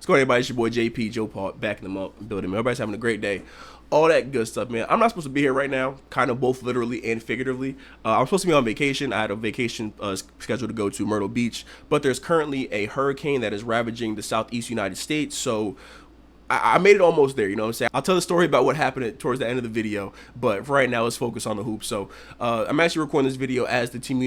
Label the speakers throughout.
Speaker 1: What's going on, everybody? It's your boy JP, Joe Paul, backing them up, building them. Everybody's having a great day. All that good stuff, man. I'm not supposed to be here right now, kind of both literally and figuratively. I'm supposed to be on vacation. I had a vacation scheduled to go to Myrtle Beach, but there's currently a hurricane that is ravaging the southeast United States, so I made it almost there, you know what I'm saying? I'll tell the story about what happened towards the end of the video, but for right now, let's focus on the hoops. So I'm actually recording this video as the Team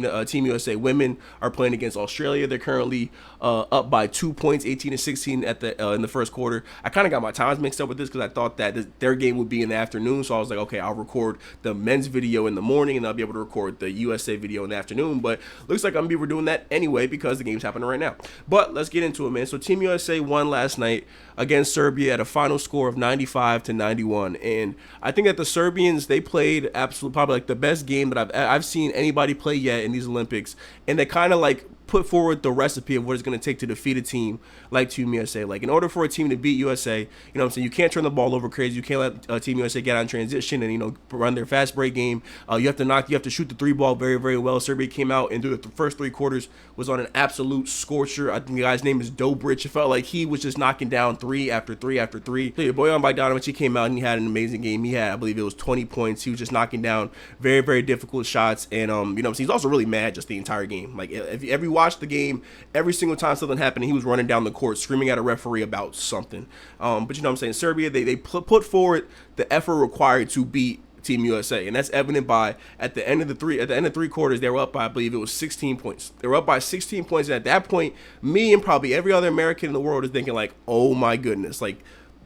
Speaker 1: USA women are playing against Australia. They're currently up by 2 points, 18-16 at the in the first quarter. I kind of got my times mixed up with this because I thought that their game would be in the afternoon, so I was like, okay, I'll record the men's video in the morning, and I'll be able to record the USA video in the afternoon, but looks like I'm going to be doing that anyway because the game's happening right now. But let's get into it, man. So Team USA won last night against Serbia at a final score of 95-91, and I think that the Serbians, they played absolutely probably like the best game that I've seen anybody play yet in these Olympics, and they kind of like put forward the recipe of what it's going to take to defeat a team like Team USA. Like, in order for a team to beat USA, you know what I'm saying, you can't turn the ball over crazy. You can't let Team USA get on transition and, you know, run their fast break game. You have to shoot the three ball very, very well. Serbia came out and through the first three quarters was on an absolute scorcher. I think the guy's name is Dobrich. It felt like he was just knocking down three after three after three. So, Bojan Bogdanovic, he came out and he had an amazing game. He had, I believe it was 20 points. He was just knocking down very, very difficult shots. And, you know what I'm saying, he's also really mad just the entire game. Like, if you watch the game, every single time something happened, he was running down the court screaming at a referee about something. But you know what I'm saying, Serbia, they put forward the effort required to beat Team USA, and that's evident by at the end of three quarters, they were up by, I believe it was 16 points. They were up by 16 points, and at that point, me and probably every other American in the world is thinking like, oh my goodness, like,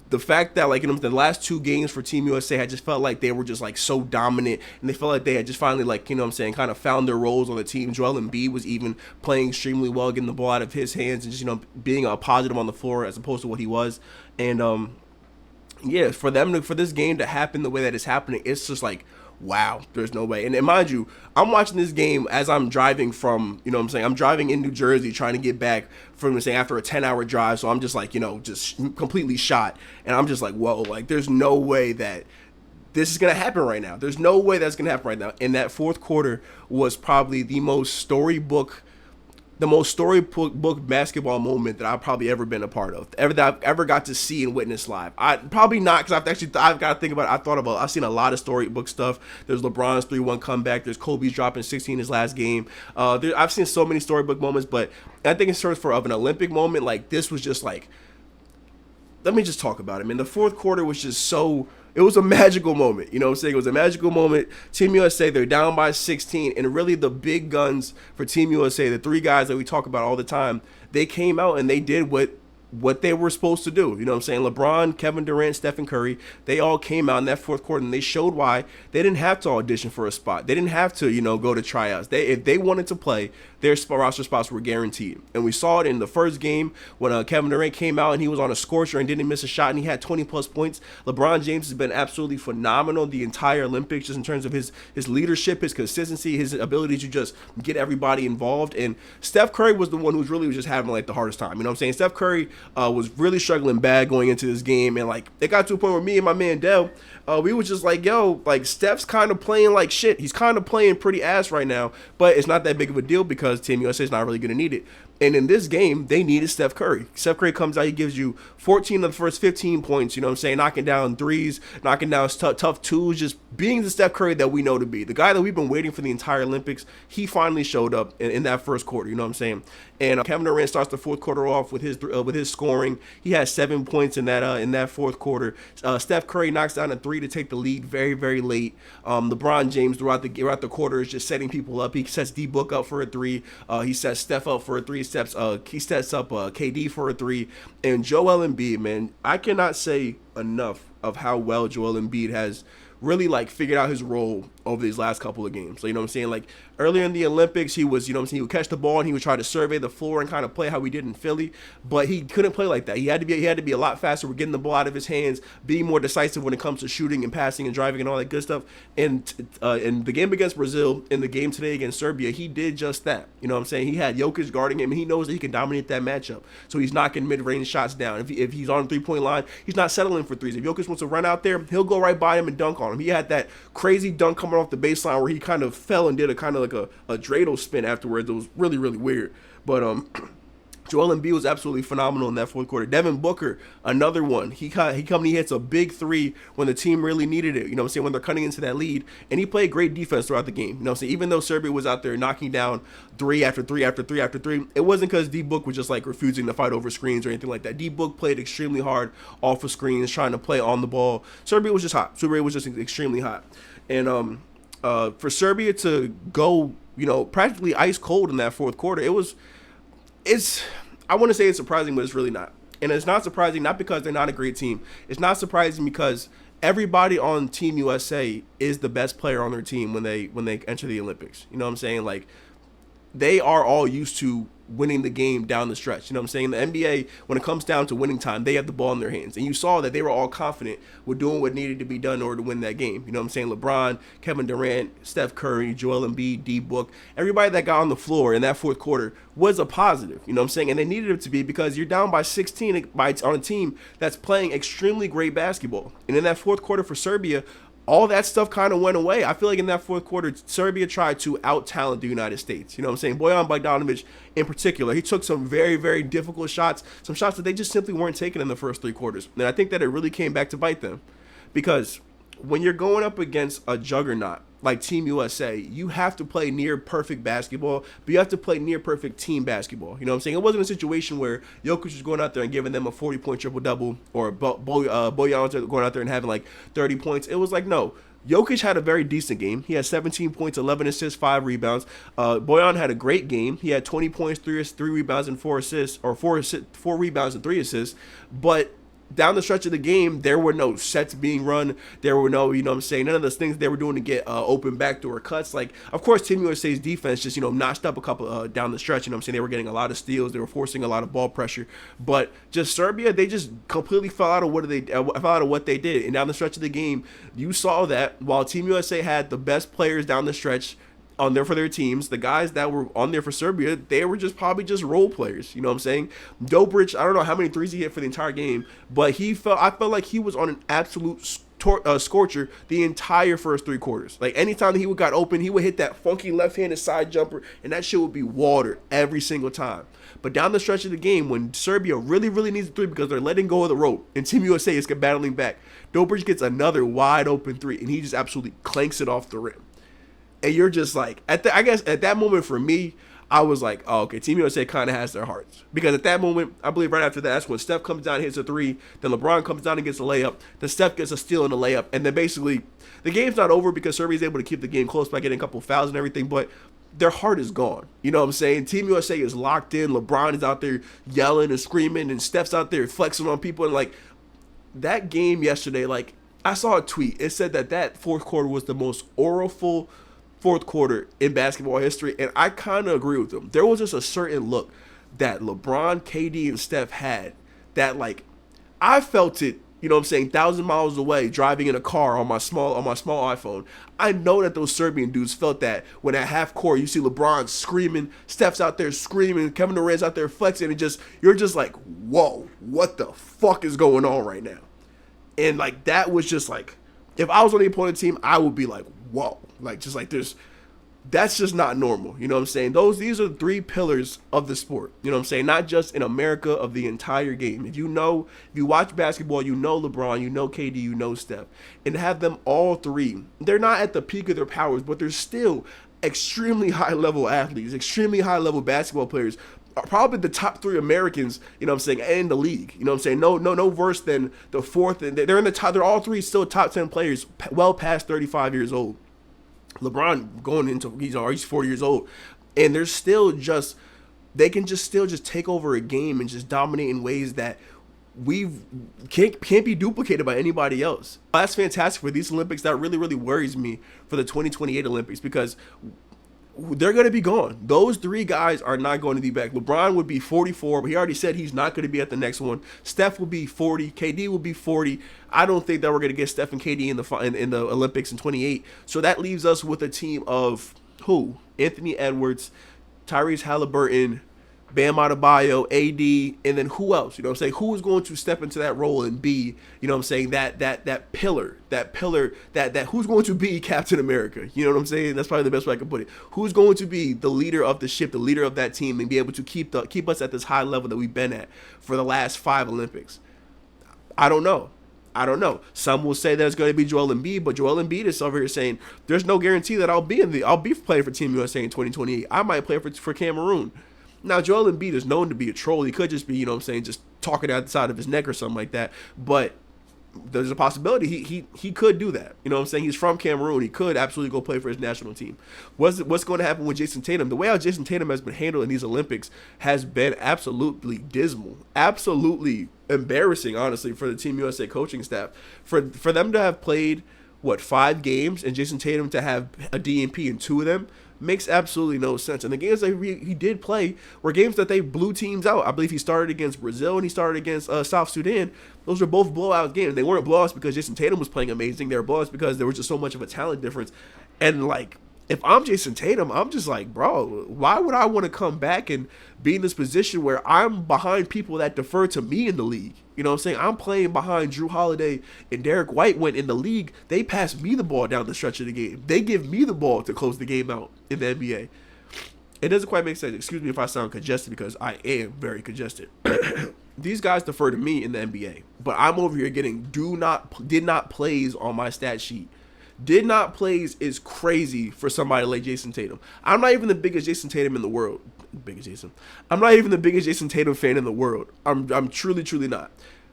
Speaker 1: the fact that, like, you know, the last two games for Team USA had just felt like they were just like so dominant, and they felt like they had just finally, like, you know what I'm saying, kind of found their roles on the team. Joel Embiid was even playing extremely well, getting the ball out of his hands and just, you know, being a positive on the floor as opposed to what he was. And yeah, for this game to happen the way that it's happening, it's just like, wow, there's no way. And mind you, I'm watching this game as I'm driving from, you know what I'm saying, I'm driving in New Jersey trying to get back from, say, after a 10-hour drive. So I'm just like, you know, just completely shot. And I'm just like, whoa, like, there's no way that this is going to happen right now. There's no way that's going to happen right now. And that fourth quarter was probably the most storybook basketball moment that I've probably ever been a part of, that I've ever got to see and witness live. I probably not, because I've got to think about it. I've seen a lot of storybook stuff. There's LeBron's 3-1 comeback. There's Kobe's dropping 16 in his last game. I've seen so many storybook moments, but I think in terms of an Olympic moment, like, this was just like, let me just talk about it, man. The fourth quarter was just so, it was a magical moment. You know what I'm saying? It was a magical moment. Team USA, they're down by 16. And really the big guns for Team USA, the three guys that we talk about all the time, they came out and they did what they were supposed to do. You know what I'm saying? LeBron, Kevin Durant, Stephen Curry, they all came out in that fourth quarter and they showed why they didn't have to audition for a spot. They didn't have to, you know, go to tryouts. If they wanted to play, their roster spots were guaranteed. And we saw it in the first game when Kevin Durant came out and he was on a scorcher and didn't miss a shot and he had 20-plus points. LeBron James has been absolutely phenomenal the entire Olympics, just in terms of his leadership, his consistency, his ability to just get everybody involved. And Steph Curry was the one who was just having, like, the hardest time. You know what I'm saying? Steph Curry was really struggling bad going into this game, and, like, it got to a point where me and my man Dell, we was just like, yo, like, Steph's kind of playing like shit. He's kind of playing pretty ass right now, but it's not that big of a deal because Team USA is not really going to need it. And in this game, they needed Steph Curry. Steph Curry comes out, he gives you 14 of the first 15 points, you know what I'm saying, knocking down threes, knocking down tough twos, just being the Steph Curry that we know to be. The guy that we've been waiting for the entire Olympics, he finally showed up in that first quarter, you know what I'm saying. And Kevin Durant starts the fourth quarter off with his scoring. He has 7 points in that fourth quarter. Steph Curry knocks down a three to take the lead very, very late. LeBron James throughout the quarter is just setting people up. He sets D-Book up for a three. He sets Steph up for a three. He sets up KD for a three. And Joel Embiid, man, I cannot say enough of how well Joel Embiid has really, like, figured out his role over these last couple of games. So, you know what I'm saying? Like, earlier in the Olympics, he was, you know what I'm saying, he would catch the ball and he would try to survey the floor and kind of play how we did in Philly, but he couldn't play like that. He had to be a lot faster with getting the ball out of his hands, being more decisive when it comes to shooting and passing and driving and all that good stuff. And in the game against Brazil, in the game today against Serbia, he did just that. You know what I'm saying? He had Jokic guarding him, and he knows that he can dominate that matchup. So he's knocking mid-range shots down. If he's on the three-point line, he's not settling for threes. If Jokic wants to run out there, he'll go right by him and dunk on him. He had that crazy dunk coming off the baseline where he kind of fell and did a kind of like a dreidel spin afterwards. It was really, really weird. But Joel Embiid was absolutely phenomenal in that fourth quarter. Devin Booker, another one. He hits a big three when the team really needed it. You know what I'm saying? When they're cutting into that lead. And he played great defense throughout the game. You know what I'm saying? Even though Serbia was out there knocking down three after three after three after three, it wasn't because D Book was just like refusing to fight over screens or anything like that. D Book played extremely hard off of screens, trying to play on the ball. Serbia was just hot. Serbia was just extremely hot. And for Serbia to go, practically ice cold in that fourth quarter, I want to say it's surprising, but it's really not. And it's not surprising not because they're not a great team. It's not surprising because everybody on Team USA is the best player on their team when they enter the Olympics. You know what I'm saying? Like, they are all used to winning the game down the stretch. You know what I'm saying? The NBA, when it comes down to winning time, they have the ball in their hands. And you saw that they were all confident with doing what needed to be done in order to win that game. You know what I'm saying? LeBron, Kevin Durant, Steph Curry, Joel Embiid, D Book, everybody that got on the floor in that fourth quarter was a positive. You know what I'm saying? And they needed it to be because you're down by 16 on a team that's playing extremely great basketball. And in that fourth quarter for Serbia, all that stuff kind of went away. I feel like in that fourth quarter, Serbia tried to out-talent the United States. You know what I'm saying? Bojan Bogdanovic in particular, he took some very, very difficult shots, some shots that they just simply weren't taking in the first three quarters. And I think that it really came back to bite them. Because when you're going up against a juggernaut like Team USA, you have to play near perfect basketball, but you have to play near perfect team basketball. You know what I'm saying? It wasn't a situation where Jokic was going out there and giving them a 40-point triple-double, or Bojan was going out there and having like 30 points. It was like, no. Jokic had a very decent game. He had 17 points, 11 assists, 5 rebounds. Bojan had a great game. He had 20 points, 3 rebounds, and 4 assists, or 4 rebounds and 3 assists. But down the stretch of the game, there were no sets being run. There were no, you know what I'm saying, none of those things they were doing to get open backdoor cuts. Like, of course, Team USA's defense just, notched up a couple down the stretch. You know what I'm saying? They were getting a lot of steals. They were forcing a lot of ball pressure. But just Serbia, they just completely fell out of what they did. And down the stretch of the game, you saw that while Team USA had the best players down the stretch on there for their teams, the guys that were on there for Serbia, they were just probably just role players. You know what I'm saying? Dobric, I don't know how many threes he hit for the entire game, but I felt like he was on an absolute scorcher the entire first three quarters. Like, anytime that he got open, he would hit that funky left-handed side jumper, and that shit would be watered every single time. But down the stretch of the game, when Serbia really, really needs a three because they're letting go of the rope, and Team USA is battling back, Dobric gets another wide open three, and he just absolutely clanks it off the rim. And you're just like, I guess at that moment for me, I was like, oh, okay, Team USA kind of has their hearts. Because at that moment, I believe right after that, that's when Steph comes down and hits a three, then LeBron comes down and gets a layup, then Steph gets a steal and a layup, and then basically the game's not over because Serbia's able to keep the game close by getting a couple fouls and everything, but their heart is gone. You know what I'm saying? Team USA is locked in. LeBron is out there yelling and screaming, and Steph's out there flexing on people. And, like, that game yesterday, like, I saw a tweet. It said that fourth quarter was the most oriful fourth quarter in basketball history, and I kind of agree with them. There was just a certain look that LeBron, KD, and Steph had that, like, I felt it, you know what I'm saying, 1,000 miles away driving in a car on my small iPhone. I know that those Serbian dudes felt that when at half court you see LeBron screaming, Steph's out there screaming, Kevin Durant's out there flexing, and you're just like, whoa, what the fuck is going on right now? And, like, that was just like, if I was on the opponent team, I would be like, whoa. Like, just like that's just not normal. You know what I'm saying? These are the three pillars of the sport. You know what I'm saying? Not just in America, of the entire game. If you watch basketball, you know LeBron, you know KD, you know Steph. And to have them all three, they're not at the peak of their powers, but they're still extremely high-level athletes, extremely high-level basketball players. Probably the top three Americans, you know what I'm saying, in the league. You know what I'm saying? No worse than the fourth. And they're in the top. They're all three still top 10 players, well past 35 years old. LeBron going into he's 40 years old, and they're still they can still take over a game and just dominate in ways that can't be duplicated by anybody else. That's fantastic for these Olympics. That really, really worries me for the 2028 Olympics because they're going to be gone. Those three guys are not going to be back. LeBron would be 44, but he already said he's not going to be at the next one. Steph will be 40. KD will be 40. I don't think that we're going to get Steph and KD in the Olympics in 28. So that leaves us with a team of who? Anthony Edwards, Tyrese Halliburton, Bam Adebayo, AD, and then who else? You know what I'm saying? Who is going to step into that role and be, you know what I'm saying, that pillar, that who's going to be Captain America? You know what I'm saying? That's probably the best way I can put it. Who's going to be the leader of the ship, the leader of that team, and be able to keep us at this high level that we've been at for the last 5 Olympics? I don't know. I don't know. Some will say that it's going to be Joel Embiid, but Joel Embiid is over here saying there's no guarantee that I'll be playing for Team USA in 2028. I might play for Cameroon. Now, Joel Embiid is known to be a troll. He could just be, you know what I'm saying, just talking out the side of his neck or something like that. But there's a possibility he could do that. You know what I'm saying? He's from Cameroon. He could absolutely go play for his national team. What's going to happen with Jason Tatum? The way how Jason Tatum has been handled in these Olympics has been absolutely dismal. Absolutely embarrassing, honestly, for the Team USA coaching staff. For them to have played, 5 games and Jason Tatum to have a DNP in 2 of them makes absolutely no sense. And the games that he did play were games that they blew teams out. I believe he started against Brazil and he started against South Sudan. Those were both blowout games. They weren't blowouts because Jason Tatum was playing amazing. They were blowouts because there was just so much of a talent difference. And, like, if I'm Jason Tatum, I'm just like, bro, why would I want to come back and be in this position where I'm behind people that defer to me in the league? You know what I'm saying? I'm playing behind Drew Holiday and Derek White when in the league, they pass me the ball down the stretch of the game. They give me the ball to close the game out in the NBA. It doesn't quite make sense. Excuse me if I sound congested because I am very congested. These guys defer to me in the NBA, but I'm over here getting did not plays on my stat sheet. Did not plays is crazy for somebody like Jason Tatum. I'm not even the biggest Jason Tatum in the world. I'm not even the biggest Jason Tatum fan in the world. I'm truly, truly not.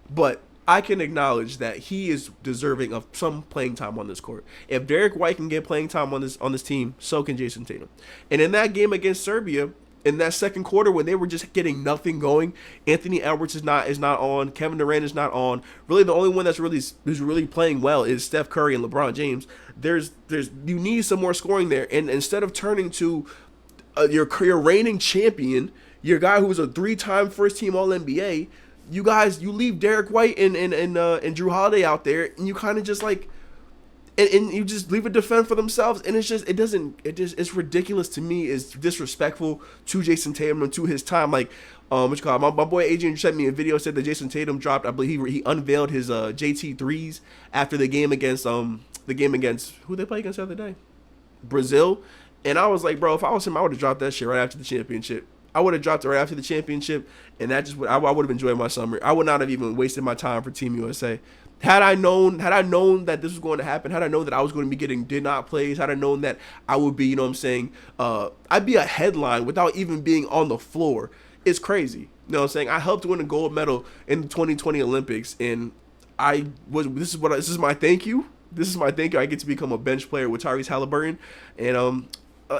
Speaker 1: But I can acknowledge that he is deserving of some playing time on this court. If Derek White can get playing time on this team, so can Jason Tatum. And in that game against Serbia, in that second quarter when they were just getting nothing going, Anthony Edwards is not on, Kevin Durant is not on. Really, the only one who's really playing well is Steph Curry and LeBron James. You need some more scoring there, and instead of turning to your reigning champion, your guy who was a 3-time first-team All-NBA, you leave Derek White and Drew Holiday out there, and you kind of just like. And you just leave it to fend for themselves, and it's ridiculous to me. It's disrespectful to Jason Tatum and to his time. Like, my boy Adrian sent me a video, said that Jason Tatum dropped, I believe he unveiled his JT threes after the game against who they played against the other day, Brazil. And I was like, bro, if I was him, I would have dropped that shit right after the championship. I would have dropped it right after the championship, and I would have enjoyed my summer. I would not have even wasted my time for Team USA. Had I known that this was going to happen, had I known that I was going to be getting did not plays, had I known that I would be, you know what I'm saying, I'd be a headline without even being on the floor. It's crazy. You know what I'm saying? I helped win a gold medal in the 2020 Olympics, and this is my thank you. This is my thank you. I get to become a bench player with Tyrese Halliburton, and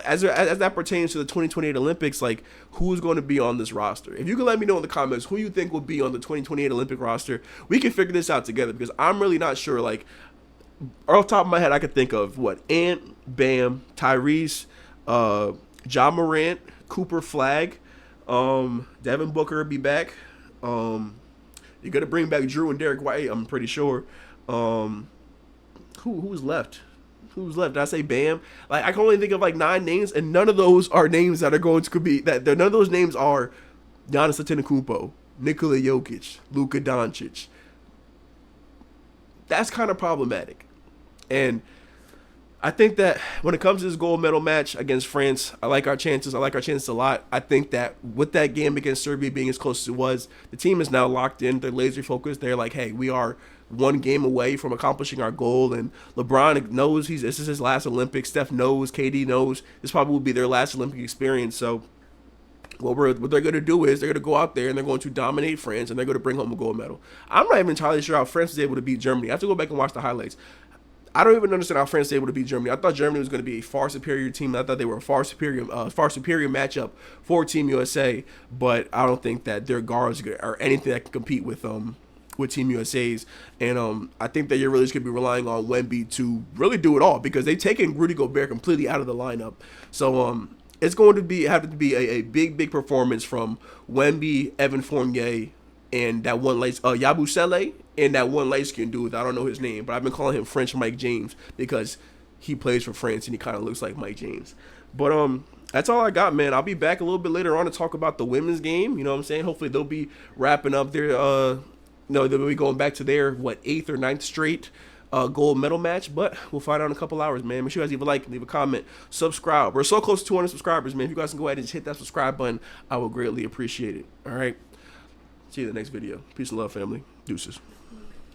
Speaker 1: as that pertains to the 2028 Olympics, like, who's going to be on this roster? If you can let me know in the comments who you think will be on the 2028 Olympic roster, we can figure this out together, because I'm really not sure. Like, off the top of my head, I could think of Ant, Bam, Tyrese, Ja Morant, Cooper Flag, Devin Booker will be back. You're gonna bring back Drew and Derek White, I'm pretty sure. Who's left? Who's left? Did I say Bam? Like, I can only think of like 9 names, and none of those are names that are going to be that. None of those names are Giannis Antetokounmpo, Nikola Jokic, Luka Doncic. That's kind of problematic, and I think that when it comes to this gold medal match against France, I like our chances. I like our chances a lot. I think that with that game against Serbia being as close as it was, the team is now locked in. They're laser focused. They're like, hey, we are one game away from accomplishing our goal, and LeBron knows this is his last Olympics. Steph knows, KD knows this probably will be their last Olympic experience. So what they're going to do is they're going to go out there and they're going to dominate France, and they're going to bring home a gold medal. I'm not even entirely sure how France was able to beat Germany. I have to go back and watch the highlights. I don't even understand how France was able to beat Germany. I thought Germany was going to be a far superior team. I thought they were a far superior matchup for Team USA, but I don't think that their guards are anything that can compete with Team USA's, and I think that you're really just going to be relying on Wemby to really do it all, because they've taken Rudy Gobert completely out of the lineup. So it's going to have to be a big performance from Wemby, Evan Fournier, and that one Yabusele, and that one light-skinned dude. I don't know his name, but I've been calling him French Mike James because he plays for France and he kind of looks like Mike James. But That's all I got, man. I'll be back a little bit later on to talk about the women's game. You know what I'm saying? Hopefully they'll be wrapping up their no, they'll be going back to their what, eighth or ninth straight gold medal match. But we'll find out in a couple hours, man. Make sure you guys leave a like, leave a comment, subscribe. We're so close to 200 subscribers, man. If you guys can go ahead and just hit that subscribe button, I will greatly appreciate it. All right. See you in the next video. Peace and love, family. Deuces.